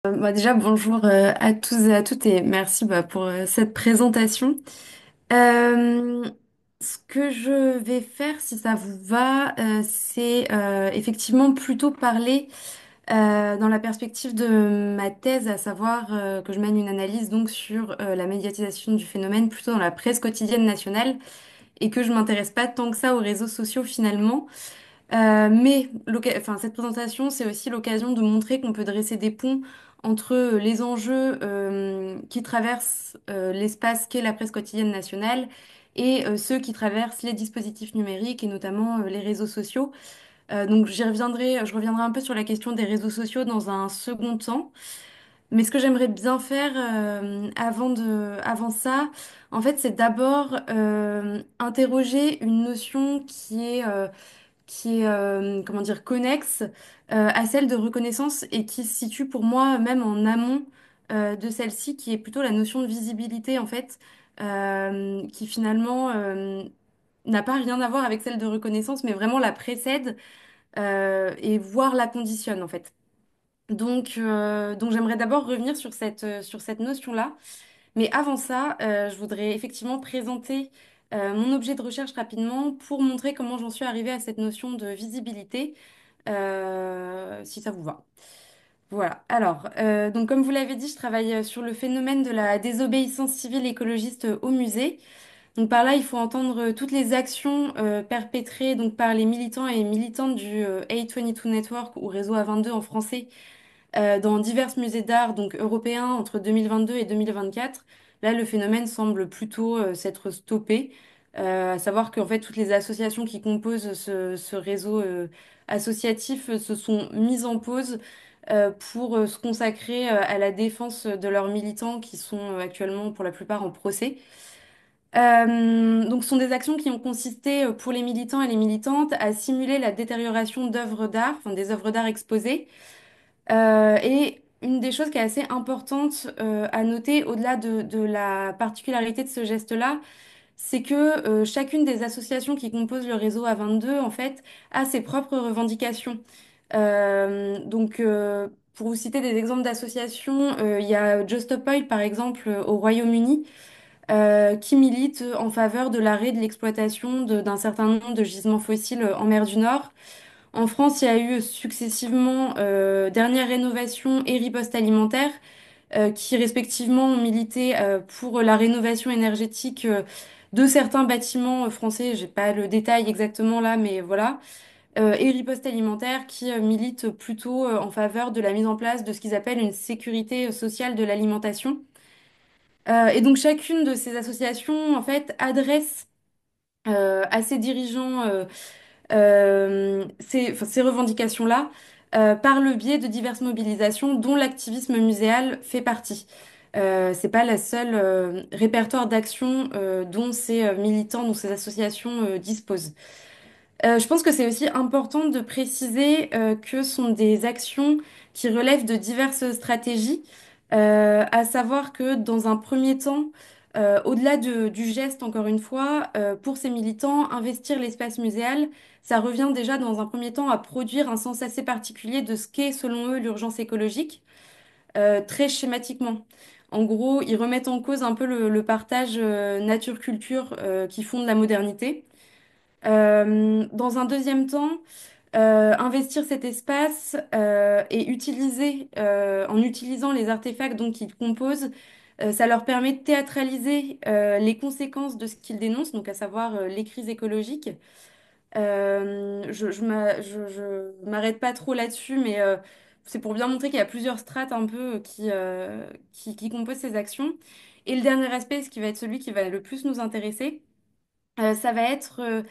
Déjà, bonjour à tous et à toutes et merci pour cette présentation. Euh, Ce que je vais faire, si ça vous va, c'est effectivement plutôt parler dans la perspective de ma thèse, à savoir que je mène une analyse donc sur la médiatisation du phénomène plutôt dans la presse quotidienne nationale et que je m'intéresse pas tant que ça aux réseaux sociaux finalement. Enfin, cette présentation, c'est aussi l'occasion de montrer qu'on peut dresser des ponts entre les enjeux qui traversent l'espace qu'est la presse quotidienne nationale et ceux qui traversent les dispositifs numériques et notamment les réseaux sociaux. Donc je reviendrai un peu sur la question des réseaux sociaux dans un second temps. Mais ce que j'aimerais bien faire avant ça, en fait, c'est d'abord interroger une notion qui est comment dire, connexe à celle de reconnaissance et qui se situe pour moi même en amont de celle-ci, qui est plutôt la notion de visibilité en fait, qui finalement n'a pas rien à voir avec celle de reconnaissance, mais vraiment la précède et voire la conditionne en fait. Donc j'aimerais d'abord revenir sur cette notion-là. Mais avant ça, je voudrais effectivement présenter mon objet de recherche rapidement pour montrer comment j'en suis arrivée à cette notion de visibilité, si ça vous va. Voilà. Alors, donc comme vous l'avez dit, je travaille sur le phénomène de la désobéissance civile écologiste au musée. Donc par là, il faut entendre toutes les actions perpétrées donc par les militants et militantes du A22 Network ou réseau A22 en français dans divers musées d'art donc européens entre 2022 et 2024. Là, le phénomène semble plutôt s'être stoppé. À savoir qu'en fait, toutes les associations qui composent ce réseau associatif se sont mises en pause pour se consacrer à la défense de leurs militants qui sont actuellement pour la plupart en procès. Donc, ce sont des actions qui ont consisté pour les militants et les militantes à simuler la détérioration d'œuvres d'art, enfin des œuvres d'art exposées, et une des choses qui est assez importante à noter, au-delà de la particularité de ce geste-là, c'est que chacune des associations qui composent le réseau A22, en fait, a ses propres revendications. Pour vous citer des exemples d'associations, il y a Just Stop Oil, par exemple, au Royaume-Uni, qui milite en faveur de l'arrêt de l'exploitation d'un certain nombre de gisements fossiles en mer du Nord. En France, il y a eu successivement Dernière Rénovation et Riposte Alimentaire, qui respectivement ont milité pour la rénovation énergétique de certains bâtiments français. J'ai pas le détail exactement là, mais voilà. Et Riposte Alimentaire qui milite plutôt en faveur de la mise en place de ce qu'ils appellent une sécurité sociale de l'alimentation. Et donc chacune de ces associations, en fait, adresse à ses dirigeants ces revendications-là par le biais de diverses mobilisations dont l'activisme muséal fait partie. C'est pas la seule répertoire d'actions dont ces militants, dont ces associations disposent. Je pense que c'est aussi important de préciser que ce sont des actions qui relèvent de diverses stratégies, à savoir que dans un premier temps, au-delà du geste, encore une fois, pour ces militants, investir l'espace muséal, ça revient déjà dans un premier temps à produire un sens assez particulier de ce qu'est, selon eux, l'urgence écologique, très schématiquement. En gros, ils remettent en cause un peu le partage nature-culture qui fonde la modernité. Dans un deuxième temps, investir cet espace et en utilisant les artefacts donc, qu'ils composent, ça leur permet de théâtraliser les conséquences de ce qu'ils dénoncent, donc à savoir les crises écologiques. Je m'arrête pas trop là-dessus, mais c'est pour bien montrer qu'il y a plusieurs strates un peu qui composent ces actions. Et le dernier aspect, ce qui va être celui qui va le plus nous intéresser, ça va être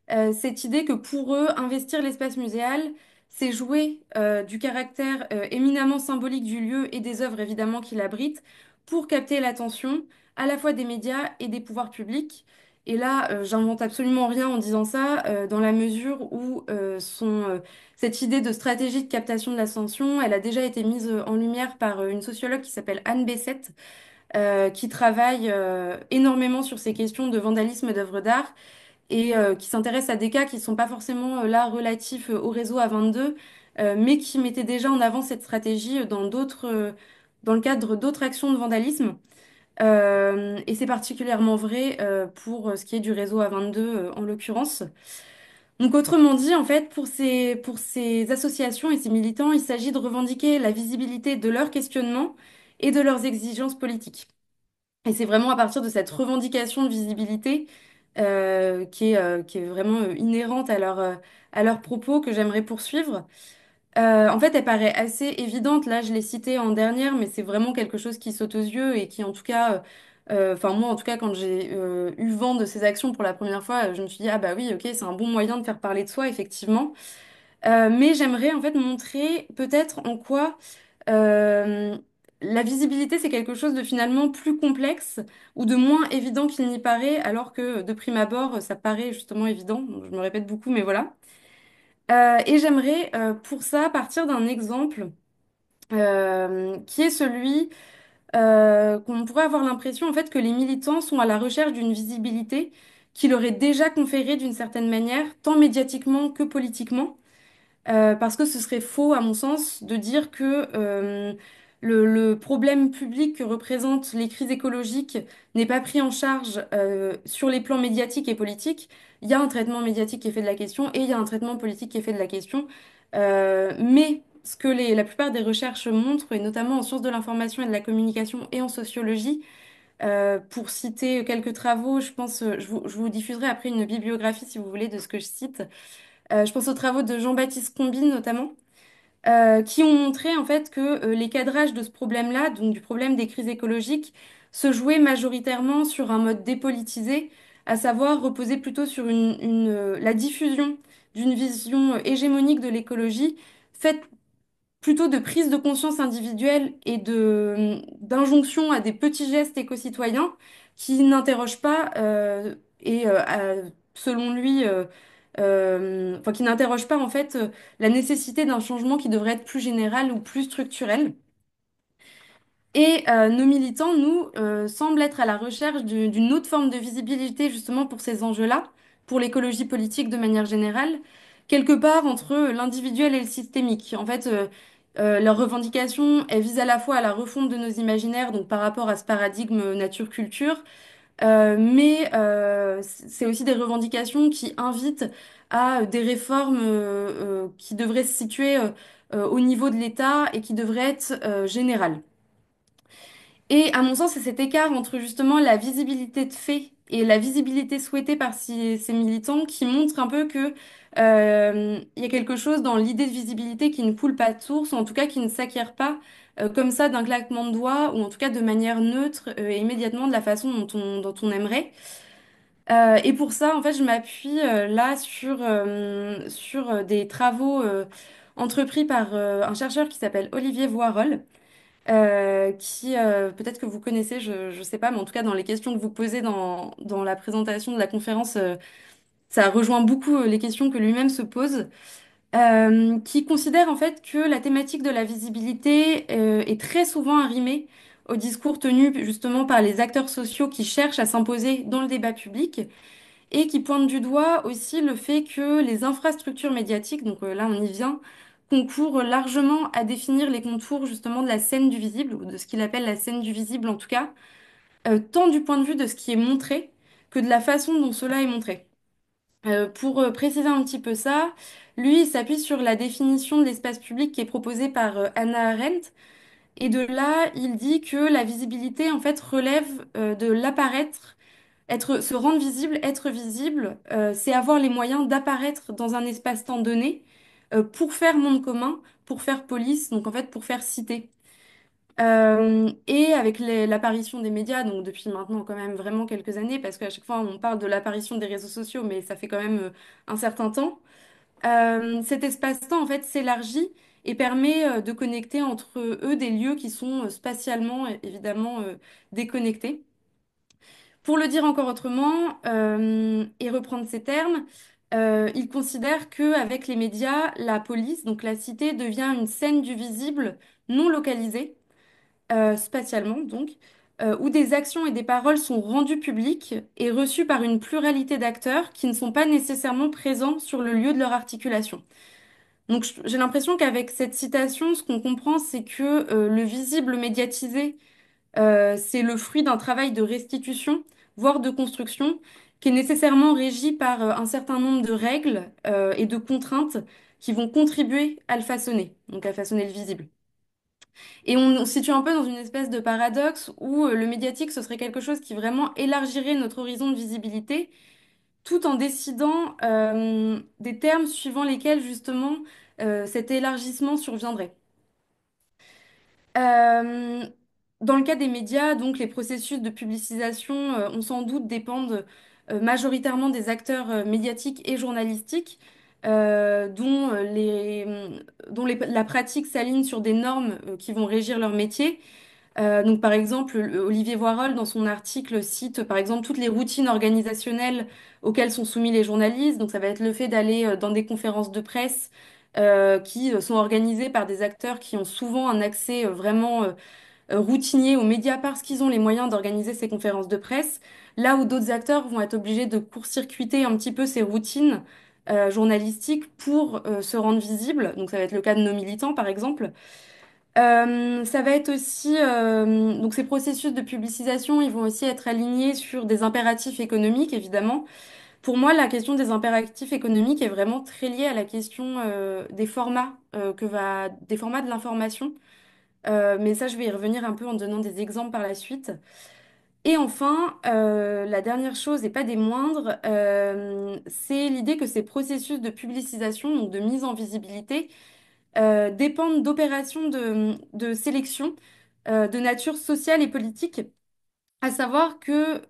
cette idée que pour eux, investir l'espace muséal, c'est jouer du caractère éminemment symbolique du lieu et des œuvres évidemment qu'il abrite pour capter l'attention à la fois des médias et des pouvoirs publics. Et là, j'invente absolument rien en disant ça, dans la mesure où cette idée de stratégie de captation de l'attention, elle a déjà été mise en lumière par une sociologue qui s'appelle Anne Bessette, qui travaille énormément sur ces questions de vandalisme d'œuvres d'art et qui s'intéresse à des cas qui ne sont pas forcément là relatifs au réseau A22, mais qui mettait déjà en avant cette stratégie dans le cadre d'autres actions de vandalisme. Et c'est particulièrement vrai pour ce qui est du réseau A22 en l'occurrence. Donc autrement dit, en fait, pour ces associations et ces militants, il s'agit de revendiquer la visibilité de leurs questionnements et de leurs exigences politiques. Et c'est vraiment à partir de cette revendication de visibilité qui est vraiment inhérente à leurs propos que j'aimerais poursuivre. En fait, elle paraît assez évidente. Là, je l'ai citée en dernière, mais c'est vraiment quelque chose qui saute aux yeux et qui, en tout cas, enfin moi, en tout cas, quand j'ai eu vent de ces actions pour la première fois, je me suis dit, ah bah oui, ok, c'est un bon moyen de faire parler de soi, effectivement. Mais j'aimerais en fait montrer peut-être en quoi euh, la visibilité, c'est quelque chose de finalement plus complexe ou de moins évident qu'il n'y paraît, alors que de prime abord, ça paraît justement évident. Donc, je me répète beaucoup, mais voilà. Et j'aimerais pour ça partir d'un exemple qui est celui qu'on pourrait avoir l'impression en fait que les militants sont à la recherche d'une visibilité qui leur est déjà conférée d'une certaine manière, tant médiatiquement que politiquement. Parce que ce serait faux, à mon sens, de dire que le problème public que représentent les crises écologiques n'est pas pris en charge sur les plans médiatiques et politiques. Il y a un traitement médiatique qui est fait de la question et il y a un traitement politique qui est fait de la question. Mais ce que la plupart des recherches montrent, et notamment en sciences de l'information et de la communication et en sociologie, pour citer quelques travaux, je pense, je vous diffuserai après une bibliographie si vous voulez de ce que je cite. Je pense aux travaux de Jean-Baptiste Combine notamment, qui ont montré en fait que les cadrages de ce problème-là, donc du problème des crises écologiques, se jouaient majoritairement sur un mode dépolitisé, à savoir reposer plutôt sur la diffusion d'une vision hégémonique de l'écologie, faite plutôt de prise de conscience individuelle et d'injonction à des petits gestes éco-citoyens qui n'interrogent pas selon lui enfin qui n'interrogent pas en fait la nécessité d'un changement qui devrait être plus général ou plus structurel. Et nos militants, nous, semblent être à la recherche d'une autre forme de visibilité justement pour ces enjeux-là, pour l'écologie politique de manière générale, quelque part entre l'individuel et le systémique. En fait, leur revendication, elle vise à la fois à la refonte de nos imaginaires, donc par rapport à ce paradigme nature-culture, mais c'est aussi des revendications qui invitent à des réformes qui devraient se situer au niveau de l'État et qui devraient être générales. Et à mon sens, c'est cet écart entre justement la visibilité de fait et la visibilité souhaitée par ces militants qui montre un peu que il y a quelque chose dans l'idée de visibilité qui ne coule pas de source, ou en tout cas qui ne s'acquiert pas comme ça d'un claquement de doigts, ou en tout cas de manière neutre et immédiatement de la façon dont on aimerait. Et pour ça, en fait, je m'appuie là sur des travaux entrepris par un chercheur qui s'appelle Olivier Voirol qui peut-être que vous connaissez, je sais pas, mais en tout cas dans les questions que vous posez dans la présentation de la conférence, ça rejoint beaucoup les questions que lui-même se pose, qui considère en fait que la thématique de la visibilité est très souvent arrimée au discours tenu justement par les acteurs sociaux qui cherchent à s'imposer dans le débat public et qui pointe du doigt aussi le fait que les infrastructures médiatiques, donc là on y vient, concourent largement à définir les contours justement de la scène du visible, ou de ce qu'il appelle la scène du visible en tout cas, tant du point de vue de ce qui est montré que de la façon dont cela est montré. Pour préciser un petit peu ça, lui, il s'appuie sur la définition de l'espace public qui est proposée par Hannah Arendt, et de là, il dit que la visibilité, en fait, relève de l'apparaître. Se rendre visible, être visible, c'est avoir les moyens d'apparaître dans un espace-temps donné pour faire monde commun, pour faire police, donc en fait pour faire cité. Et avec l'apparition des médias, donc depuis maintenant quand même vraiment quelques années, parce qu'à chaque fois on parle de l'apparition des réseaux sociaux, mais ça fait quand même un certain temps, cet espace-temps en fait s'élargit et permet de connecter entre eux des lieux qui sont spatialement évidemment déconnectés. Pour le dire encore autrement, et reprendre ces termes, il considère qu'avec les médias, la police, donc la cité, devient une scène du visible non localisée, spatialement donc, où des actions et des paroles sont rendues publiques et reçues par une pluralité d'acteurs qui ne sont pas nécessairement présents sur le lieu de leur articulation. Donc j'ai l'impression qu'avec cette citation, ce qu'on comprend, c'est que le visible médiatisé, c'est le fruit d'un travail de restitution, voire de construction, qui est nécessairement régi par un certain nombre de règles et de contraintes qui vont contribuer à le façonner, donc à façonner le visible. Et on se situe un peu dans une espèce de paradoxe où le médiatique, ce serait quelque chose qui vraiment élargirait notre horizon de visibilité, tout en décidant des termes suivant lesquels justement cet élargissement surviendrait. Euh, Dans le cas des médias, donc les processus de publicisation ont sans doute dépendent majoritairement des acteurs médiatiques et journalistiques, dont la pratique s'aligne sur des normes qui vont régir leur métier. Donc, par exemple, Olivier Voirol, dans son article, cite par exemple toutes les routines organisationnelles auxquelles sont soumis les journalistes. Donc, ça va être le fait d'aller dans des conférences de presse qui sont organisées par des acteurs qui ont souvent un accès vraiment routinier aux médias parce qu'ils ont les moyens d'organiser ces conférences de presse, là où d'autres acteurs vont être obligés de court-circuiter un petit peu ces routines journalistiques pour se rendre visibles. Donc, ça va être le cas de nos militants, par exemple. Ça va être aussi, donc ces processus de publicisation, ils vont aussi être alignés sur des impératifs économiques, évidemment. Pour moi, la question des impératifs économiques est vraiment très liée à la question des formats de l'information. Mais ça, je vais y revenir un peu en donnant des exemples par la suite. Et enfin, la dernière chose, et pas des moindres, c'est l'idée que ces processus de publicisation, donc de mise en visibilité, dépendent d'opérations de sélection de nature sociale et politique, à savoir que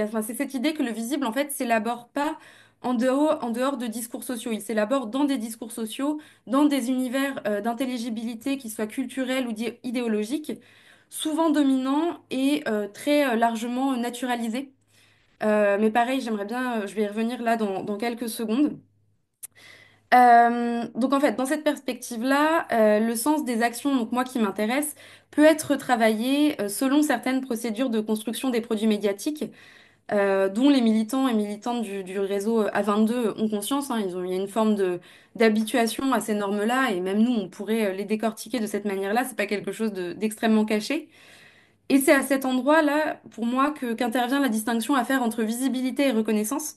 enfin, c'est cette idée que le visible, en fait, s'élabore pas en dehors de discours sociaux. Il s'élabore dans des discours sociaux, dans des univers d'intelligibilité qui soient culturels ou idéologiques, souvent dominants et très largement naturalisés. Mais pareil, j'aimerais bien, je vais y revenir là dans quelques secondes. Donc en fait, dans cette perspective-là, le sens des actions, donc moi qui m'intéresse, peut être travaillé selon certaines procédures de construction des produits médiatiques, dont les militants et militantes du réseau A22 ont conscience. Hein, il y a une forme d'habituation à ces normes-là, et même nous, on pourrait les décortiquer de cette manière-là. C'est pas quelque chose d'extrêmement caché. Et c'est à cet endroit-là, pour moi, qu'intervient la distinction à faire entre visibilité et reconnaissance.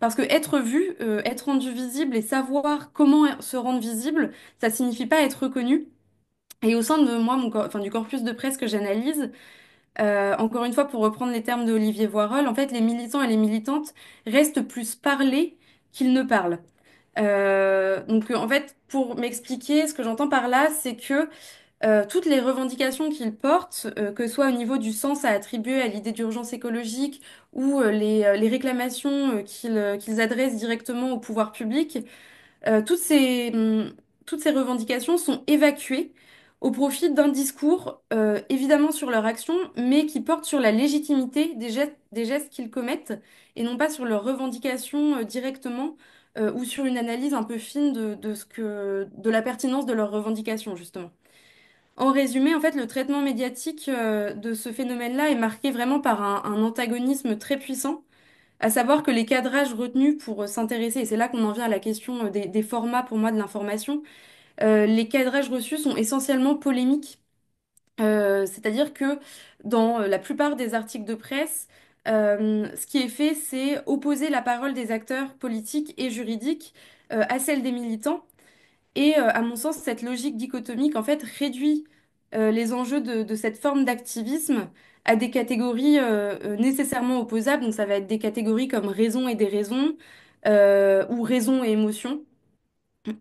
Parce que être vu, être rendu visible et savoir comment se rendre visible, ça signifie pas être reconnu. Et au sein de moi, enfin, du corpus de presse que j'analyse, encore une fois, pour reprendre les termes d'Olivier Voirol, en fait, les militants et les militantes restent plus parlés qu'ils ne parlent. En fait, pour m'expliquer, ce que j'entends par là, c'est que toutes les revendications qu'ils portent, que ce soit au niveau du sens à attribuer à l'idée d'urgence écologique ou les réclamations qu'ils adressent directement au pouvoir public, toutes ces revendications sont évacuées au profit d'un discours, évidemment sur leur action, mais qui porte sur la légitimité des gestes qu'ils commettent et non pas sur leurs revendications directement ou sur une analyse un peu fine de la pertinence de leurs revendications, justement. En résumé, en fait, le traitement médiatique de ce phénomène-là est marqué vraiment par un antagonisme très puissant, à savoir que les cadrages retenus pour s'intéresser, et c'est là qu'on en vient à la question des formats pour moi de l'information, les cadrages reçus sont essentiellement polémiques. C'est-à-dire que dans la plupart des articles de presse, ce qui est fait, c'est opposer la parole des acteurs politiques et juridiques à celle des militants. Et à mon sens, cette logique dichotomique, en fait, réduit les enjeux de cette forme d'activisme à des catégories nécessairement opposables. Donc ça va être des catégories comme raison et déraison, ou raison et émotion,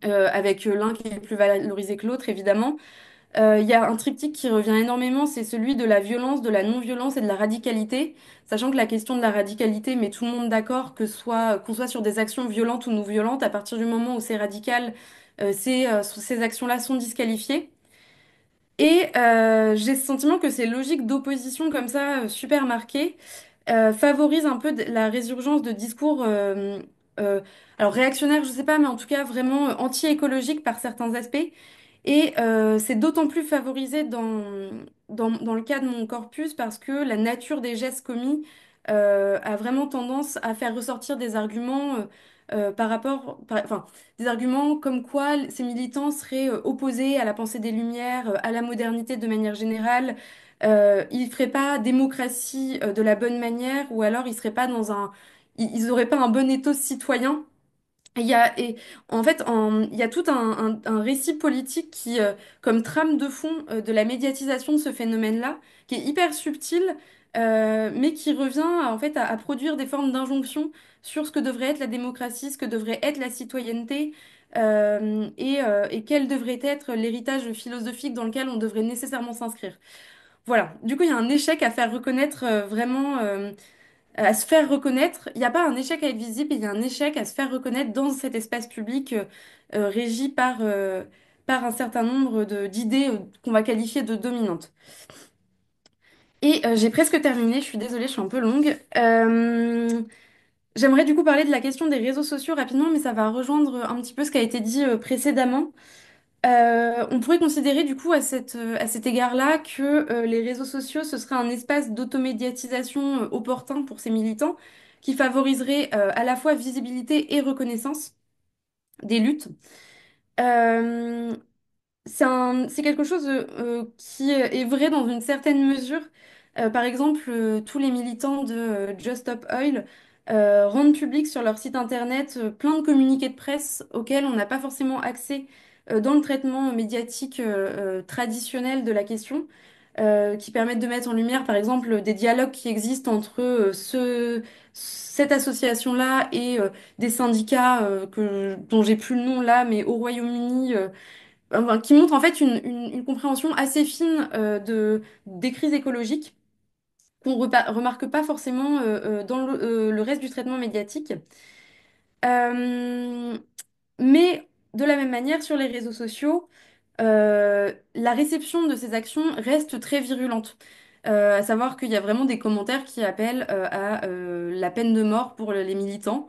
avec l'un qui est plus valorisé que l'autre, évidemment. Il y a un triptyque qui revient énormément, c'est celui de la violence, de la non-violence et de la radicalité, sachant que la question de la radicalité met tout le monde d'accord, qu'on soit sur des actions violentes ou non violentes, à partir du moment où c'est radical, ces actions-là sont disqualifiées. Et j'ai ce sentiment que ces logiques d'opposition comme ça, super marquées, favorisent un peu la résurgence de discours, euh, alors réactionnaires, je sais pas, mais en tout cas vraiment anti-écologiques par certains aspects Et c'est d'autant plus favorisé dans le cas de mon corpus parce que la nature des gestes commis a vraiment tendance à faire ressortir des arguments enfin, des arguments comme quoi ces militants seraient opposés à la pensée des Lumières, à la modernité de manière générale. Ils feraient pas démocratie de la bonne manière ou alors ils seraient pas ils auraient pas un bon ethos citoyen. Et en fait, il y a tout un récit politique qui, comme trame de fond de la médiatisation de ce phénomène-là, qui est hyper subtil, mais qui revient en fait à produire des formes d'injonction sur ce que devrait être la démocratie, ce que devrait être la citoyenneté, et quel devrait être l'héritage philosophique dans lequel on devrait nécessairement s'inscrire. Voilà. Du coup, il y a un échec à faire reconnaître vraiment. À se faire reconnaître. Il n'y a pas un échec à être visible, il y a un échec à se faire reconnaître dans cet espace public régi par un certain nombre d'idées qu'on va qualifier de dominantes. Et j'ai presque terminé, je suis désolée, je suis un peu longue. J'aimerais du coup parler de la question des réseaux sociaux rapidement, mais ça va rejoindre un petit peu ce qui a été dit précédemment. On pourrait considérer du coup à cet égard-là que les réseaux sociaux, ce serait un espace d'automédiatisation opportun pour ces militants qui favoriserait à la fois visibilité et reconnaissance des luttes. Euh, c'est quelque chose qui est vrai dans une certaine mesure. Par exemple, tous les militants de Just Stop Oil rendent public sur leur site internet plein de communiqués de presse auxquels on n'a pas forcément accès dans le traitement médiatique traditionnel de la question, qui permettent de mettre en lumière, par exemple, des dialogues qui existent entre cette association-là et des syndicats dont j'ai plus le nom là, mais au Royaume-Uni enfin, qui montre en fait une compréhension assez fine des crises écologiques qu'on remarque pas forcément dans le reste du traitement médiatique. Euh, mais de la même manière, sur les réseaux sociaux, la réception de ces actions reste très virulente. À savoir qu'il y a vraiment des commentaires qui appellent à la peine de mort pour les militants.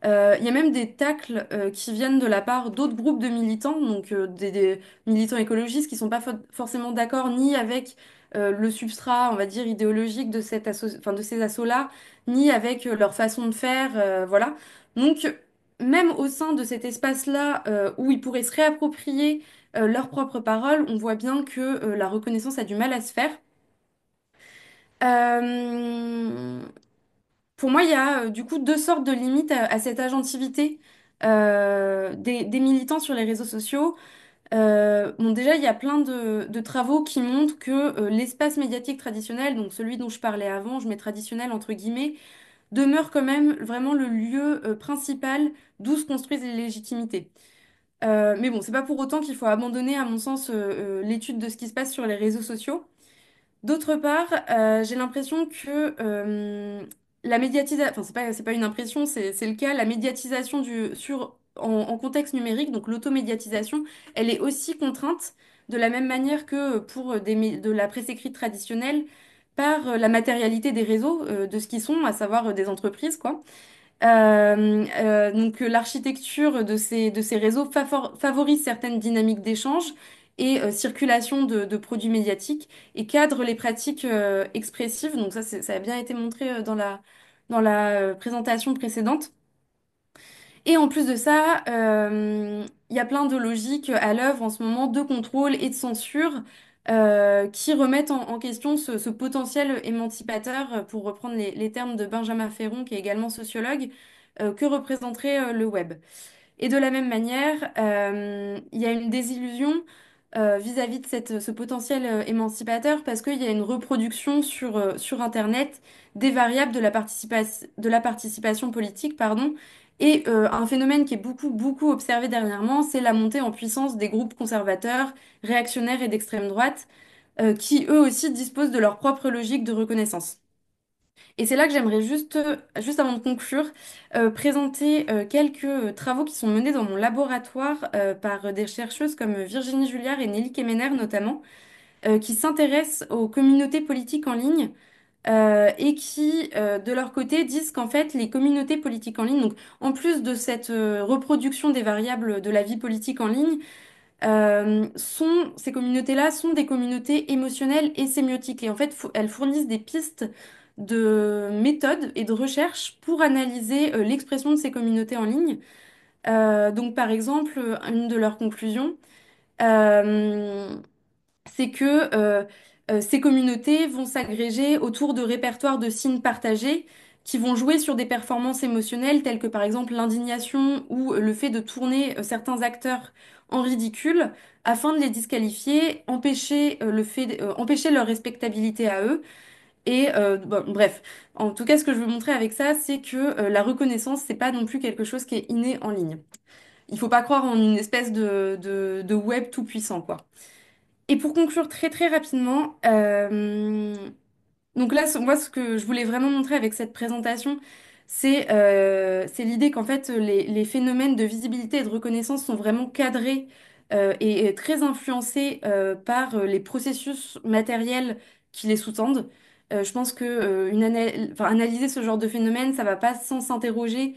Il y a même des tacles qui viennent de la part d'autres groupes de militants, donc des militants écologistes qui sont pas forcément d'accord ni avec le substrat, on va dire, idéologique de enfin, de ces assauts-là, ni avec leur façon de faire, voilà. Donc, même au sein de cet espace-là où ils pourraient se réapproprier leurs propres paroles, on voit bien que la reconnaissance a du mal à se faire. Euh, pour moi, il y a du coup deux sortes de limites à cette agentivité des militants sur les réseaux sociaux. Bon, déjà, il y a plein de travaux qui montrent que l'espace médiatique traditionnel, donc celui dont je parlais avant, je mets traditionnel entre guillemets, demeure quand même vraiment le lieu principal d'où se construisent les légitimités. Mais bon, c'est pas pour autant qu'il faut abandonner, à mon sens, l'étude de ce qui se passe sur les réseaux sociaux. D'autre part, j'ai l'impression que la médiatisation, enfin c'est pas une impression, c'est le cas, la médiatisation en contexte numérique, donc l'automédiatisation, elle est aussi contrainte de la même manière que pour de la presse écrite traditionnelle par la matérialité des réseaux, de ce qu'ils sont, à savoir des entreprises, quoi. Donc l'architecture de ces réseaux favorise certaines dynamiques d'échange et circulation de produits médiatiques et cadre les pratiques expressives. Donc ça a bien été montré dans la présentation précédente. Et en plus de ça, il y a plein de logiques à l'œuvre en ce moment de contrôle et de censure qui remettent en question ce potentiel émancipateur, pour reprendre les termes de Benjamin Ferron, qui est également sociologue, que représenterait le web. Et de la même manière, il y a une désillusion vis-à-vis de ce potentiel émancipateur parce qu'il y a une reproduction sur Internet des variables de la participation politique, pardon, et un phénomène qui est beaucoup observé dernièrement, c'est la montée en puissance des groupes conservateurs, réactionnaires et d'extrême droite, qui eux aussi disposent de leur propre logique de reconnaissance. Et c'est là que j'aimerais juste avant de conclure, présenter quelques travaux qui sont menés dans mon laboratoire par des chercheuses comme Virginie Julliard et Nelly Kemener notamment, qui s'intéressent aux communautés politiques en ligne et qui, de leur côté, disent qu'en fait, les communautés politiques en ligne, donc en plus de cette reproduction des variables de la vie politique en ligne, ces communautés-là sont des communautés émotionnelles et sémiotiques. Et en fait, elles fournissent des pistes de méthodes et de recherche pour analyser l'expression de ces communautés en ligne. Donc, par exemple, une de leurs conclusions, euh, c'est que ces communautés vont s'agréger autour de répertoires de signes partagés qui vont jouer sur des performances émotionnelles telles que par exemple l'indignation ou le fait de tourner certains acteurs en ridicule afin de les disqualifier, empêcher empêcher leur respectabilité à eux. Et bon, bref, en tout cas, ce que je veux montrer avec ça, c'est que la reconnaissance, c'est pas non plus quelque chose qui est inné en ligne. Il faut pas croire en une espèce de web tout puissant, quoi. Et pour conclure très très rapidement, donc là, moi, ce que je voulais vraiment montrer avec cette présentation, c'est l'idée qu'en fait, les phénomènes de visibilité et de reconnaissance sont vraiment cadrés et très influencés par les processus matériels qui les sous-tendent. Je pense que enfin, analyser ce genre de phénomène, ça va pas sans s'interroger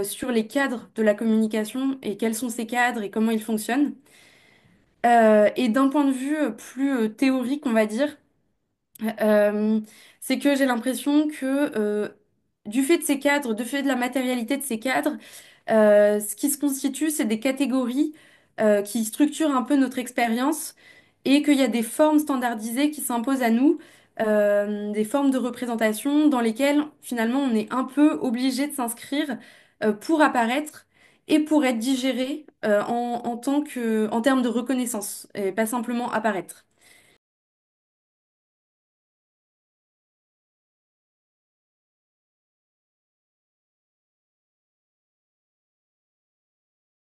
sur les cadres de la communication et quels sont ces cadres et comment ils fonctionnent. Et d'un point de vue plus théorique, on va dire, euh, c'est que j'ai l'impression que du fait de ces cadres, du fait de la matérialité de ces cadres, ce qui se constitue, c'est des catégories qui structurent un peu notre expérience et qu'il y a des formes standardisées qui s'imposent à nous, des formes de représentation dans lesquelles finalement on est un peu obligé de s'inscrire pour apparaître et pour être digéré en tant en termes de reconnaissance et pas simplement apparaître.